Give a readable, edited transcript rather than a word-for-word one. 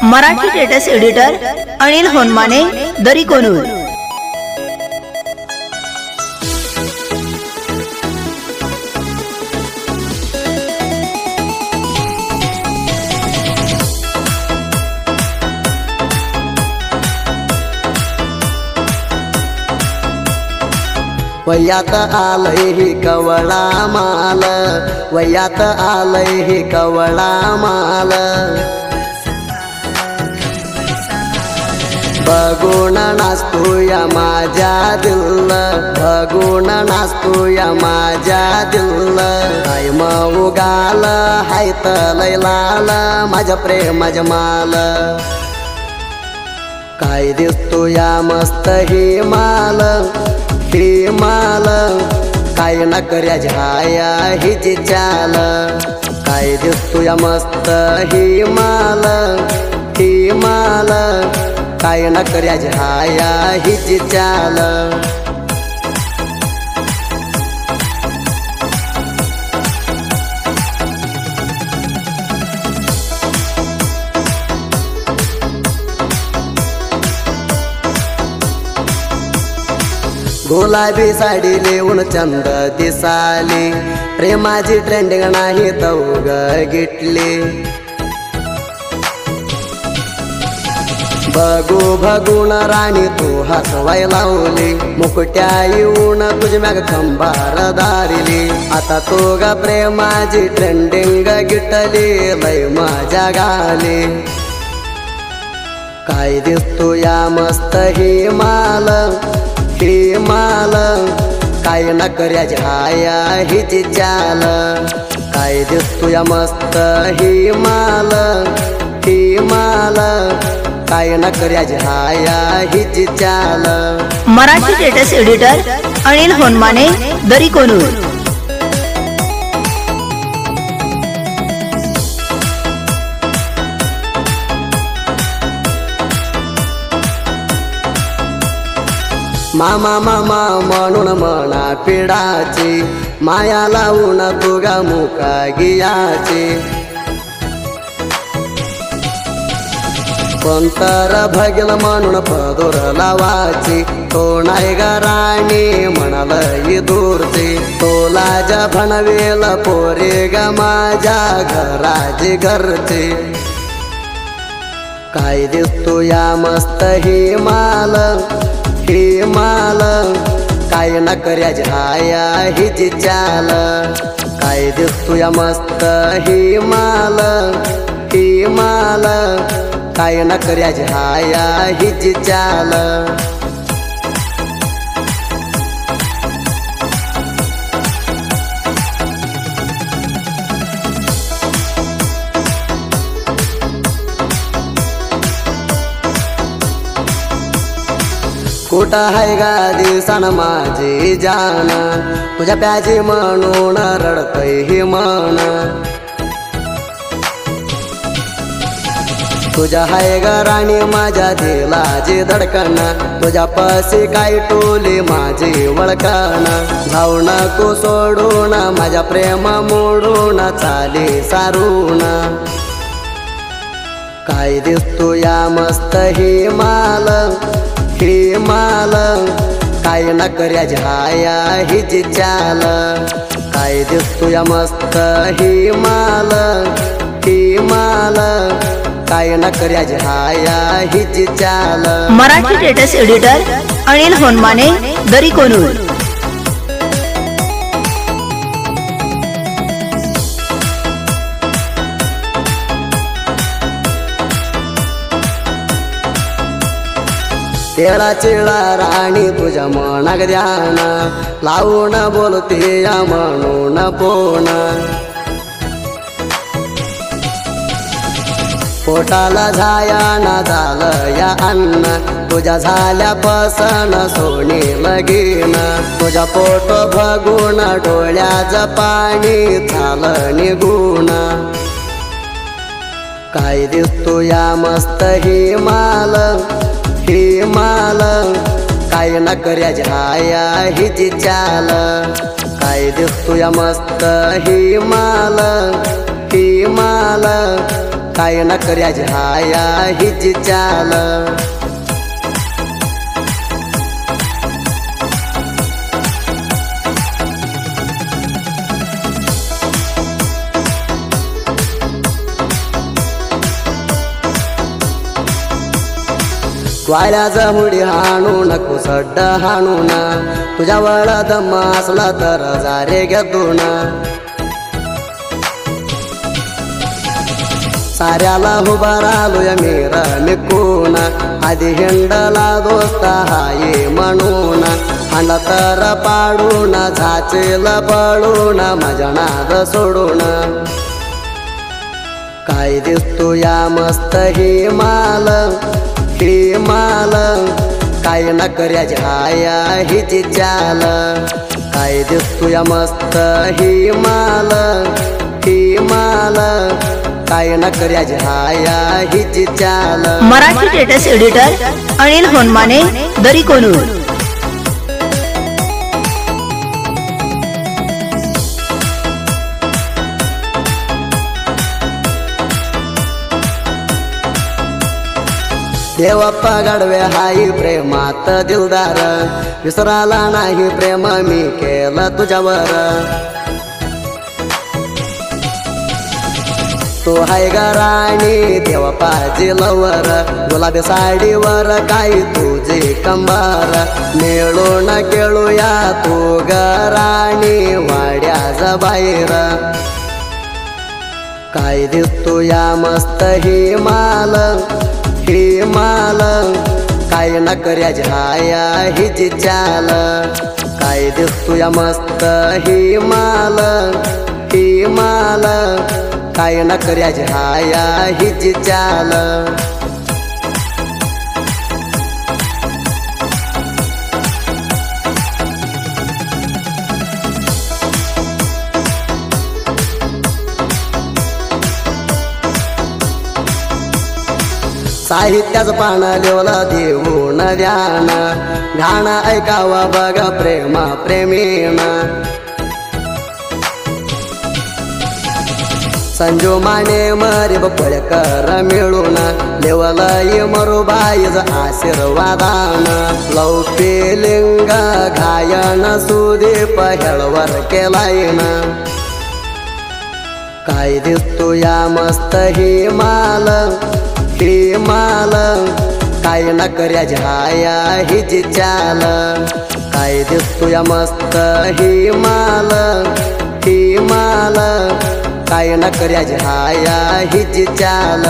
Marathi टेटस editor Anil Honmane, दरी कोनूर। वयात आलय ही कवळा माल, वयात आलय ही कवळा माल। बघून नाचतो या माझ्या दिल, बघून नाचतो या माझ्या दिल। काय मऊ गाल हायत लय लाल, माझ्या प्रेमाच्या माल। काय दिसतो या मस्त ही माल, ही माल। काय न कर्या झाया हिची चाल, काय दिसतो या मस्त ही माल, ही माल। काय न कर्या झाया हिची चाल। गुलाबी साडी लिहून चंद दिसाली, प्रेमाची ट्रेंडिंग नाही तवग गिटली। बघू बघून राणी तू हसवाय लावली, मुकुट्या येऊन तुझी मॅग खंबार दारिली। आता तो ग प्रेमाची ट्रेंडिंग गिटली, लय मजा गाली। काय दिसतो या मस्त ही माल, ही माल। काय न कर्या झाया हिची चाल, काय दिसतो या मस्त ही माल, ही माल। काय न कर्या झाया हिची चाल। मराठी टेटस एडिटर अनिल होनमाने, दरी कोनूर। मामा मामा म्हणून म्हणा पिडाची, माया लावून तुगा मुका गियाची। पंतर भगेल म्हणून पदोर लावाची, तो नाही ग राणी म्हणाल दूरची। तोला जा भणवेल पोरे ग माझ्या घराची घरची। काय दिसतो या मस्त ही माल, ही माल। काय न कर्या झाया हिची चाल, काय दिसतो या मस्त ही माल, ही माल। काय न कर्या झाया हिची चाल। कुठं आहे गादी सन माझी जान, तुझ्या प्याजी म्हणून रडतय ही मन। तुझ्या हाय ग राणी माझ्या दिलाची धडकन, तुझ्या पाशी काय टोली माझी वळकन। जाऊ नको सोडून माझ्या प्रेम मोडून, चाली सारून। काय दिसतो या मस्त ही माल, ही माल। काय न कर्या झाया हिची चाल, काय दिसतो या मस्त ही माल, ही माल। काय न कर्या झाया हिची चाल। मराठी टेटस एडिटर अनिल होनमाने, दरी कोनूर। तेरा चिळा राणी तुझ्या मनाक ध्यान, लावून बोलते या म्हणून पोन। पोटाला झाया ना झालं या अन्न, तुझ्या झाल्या पसन सोनी लगीन। तुझ्या पोट बघून डोळ्याचं पाणी झालं निघून। काय दिसतो या मस्त ही माल, ही माल। काय न कर्या झाया हिची चाल, काय दिसतो या मस्त ही माल, ही माल। काय न कर्या झाया हिची चाल वाळ्या जमुडी हाणू नको सड्ड हाणून तुझ्या वळा दम असला तर जारे घेतून साऱ्याला उभा रालोय मीरा मिकून आधी हिंडला दोस्त हाये म्हणून हांडा तर पाडून झाचेल पळून माझ्या नाद सोडून काय दिसतो या मस्त ही माल काय न कर्या झाया हिची चाल काय दिसतो या मस्त ही माल काय न कर्या झाया हिची चाल। मराठी स्टेटस एडिटर अनिल होनमाने दरी कोनूर। देवप्पा गाडवे हाई प्रेमात दिलदार विसराला नाही प्रेम मी केलं तुझ्यावर तो हाय राणी देवप्पा जिलवर गुलाबी साडीवर काही तुझे कंबार मिळून खेळूया तू ग राणी वाड्याचा बाहेर काय दिसतो या मस्त ही माल काय न कर्या झाया हिची चाल काय दिसतो या मस्त ही माल काय न कर्या झाया हिची चाल। साहित्याचं पान लिवला देऊन ध्यान घाण ऐकावा बघ प्रेमा प्रेमीन संजू माने मरी बळकर मिळून देवलय मरुबाईज आशीर्वादान लौपे लिंग गायन सुदीप हेळवर केलायन काय दिसतो या मस्त ही माल काय न कर्या झाया हिची चाल काय दिसतो या मस्त ही माल काय न कर्या झाया हिची चाल।